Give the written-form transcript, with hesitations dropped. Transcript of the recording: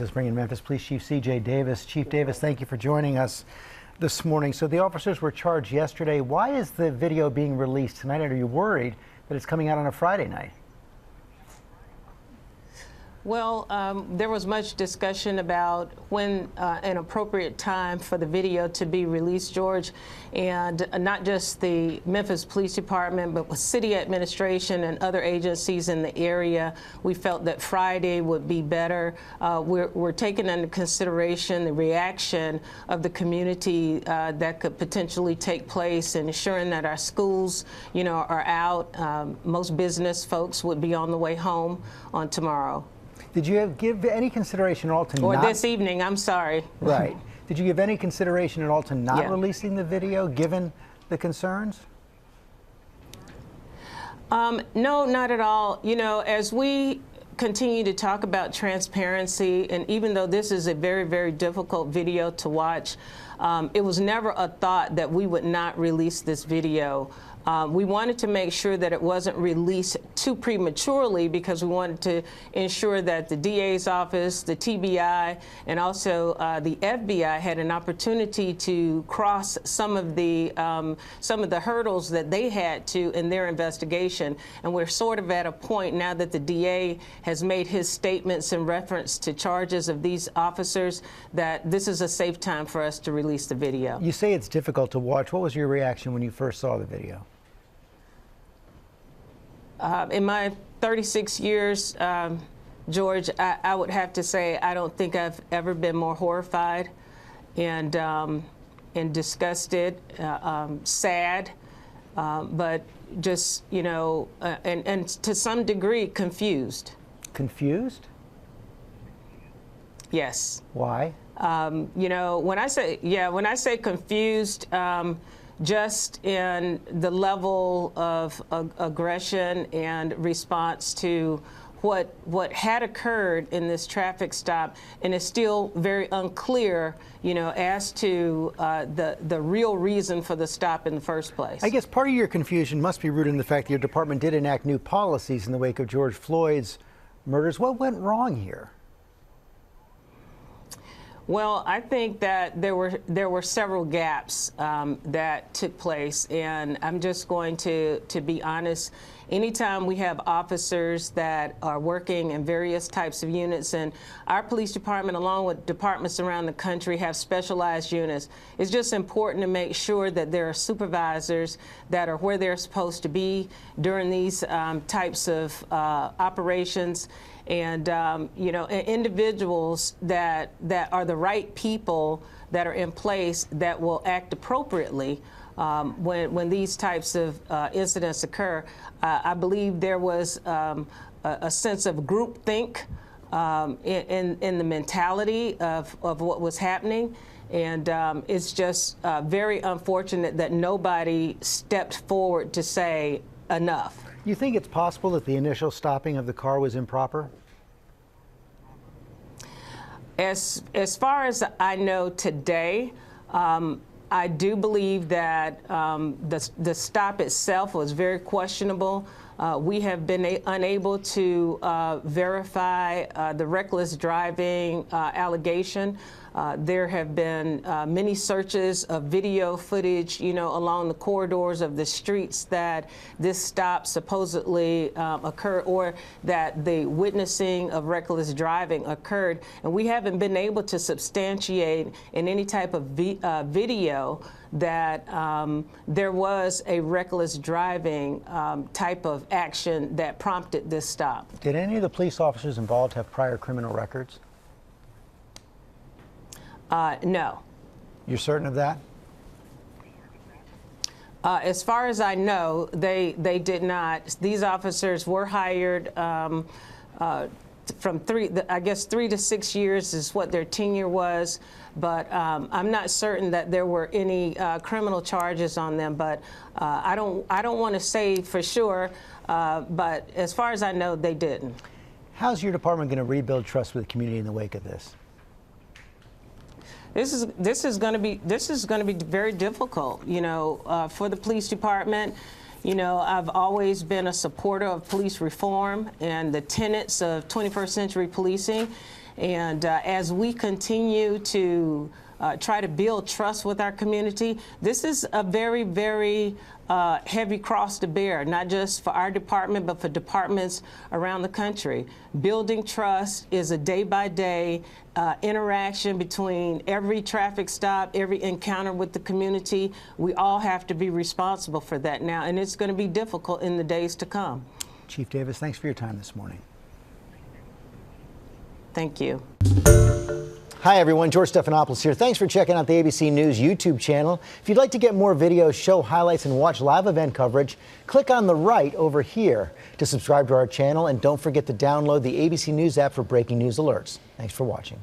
Is bringing Memphis Police Chief C.J. Davis. Chief Davis, thank you for joining us this morning. So the officers were charged yesterday. Why is the video being released tonight? Are you worried that it's coming out on a Friday night? Well, there was much discussion about when an appropriate time for the video to be released, George, and not just the Memphis Police Department, but with city administration and other agencies in the area. We felt that Friday would be better. We're taking into consideration the reaction of the community that could potentially take place, and ensuring that our schools, are out. Most business folks would be on the way home on tomorrow. Did you give any consideration at all to not... Or this evening, I'm sorry. Right. Did you give any consideration at all to not releasing the video, given the concerns? No, not at all. As we continue to talk about transparency, and even though this is a very, very difficult video to watch, it was never a thought that we would not release this video. We wanted to make sure that it wasn't released too prematurely, because we wanted to ensure that the DA's office, the TBI, and also the FBI had an opportunity to cross some of the hurdles that they had to in their investigation. And we're sort of at a point now that the DA has made his statements in reference to charges of these officers that this is a safe time for us to release the video. You say it's difficult to watch. What was your reaction when you first saw the video? In my 36 years, George, I would have to say I don't think I've ever been more horrified and disgusted, sad, but just, and to some degree confused. Confused? Yes. Why? When I say confused, just in the level of aggression and response to what had occurred in this traffic stop, and it's still very unclear, as to the real reason for the stop in the first place. I guess part of your confusion must be rooted in the fact that your department did enact new policies in the wake of George Floyd's murders. What went wrong here? Well, I think that there were several gaps that took place, and I'm just going to be honest. Anytime we have officers that are working in various types of units, and our police department, along with departments around the country, have specialized units, it's just important to make sure that there are supervisors that are where they're supposed to be during these types of operations. And, individuals that are the right people that are in place that will act appropriately when these types of incidents occur. I believe there was a sense of groupthink in the mentality of what was happening. And it's just very unfortunate that nobody stepped forward to say enough. You think it's possible that the initial stopping of the car was improper? As far as I know today, I do believe that the stop itself was very questionable. We have been unable to verify the reckless driving allegation. There have been many searches of video footage, along the corridors of the streets that this stop supposedly occurred, or that the witnessing of reckless driving occurred. And we haven't been able to substantiate in any type of video that there was a reckless driving type of action that prompted this stop. Did any of the police officers involved have prior criminal records? No. You're certain of that? As far as I know, they did not. These officers were hired from 3 to 6 years is what their tenure was, but I'm not certain that there were any criminal charges on them. But I don't want to say for sure, but as far as I know, they didn't. How's your department going to rebuild trust with the community in the wake of this? This is going to be very difficult, for the police department. I've always been a supporter of police reform and the tenets of 21st century policing. And as we continue to try to build trust with our community, this is a very, very heavy cross to bear, not just for our department, but for departments around the country. Building trust is a day-by-day interaction between every traffic stop, every encounter with the community. We all have to be responsible for that now, and it's going to be difficult in the days to come. Chief Davis, thanks for your time this morning. Thank you. Hi everyone, George Stephanopoulos here. Thanks for checking out the ABC News YouTube channel. If you'd like to get more videos, show highlights, and watch live event coverage, click on the right over here to subscribe to our channel, and don't forget to download the ABC News app for breaking news alerts. Thanks for watching.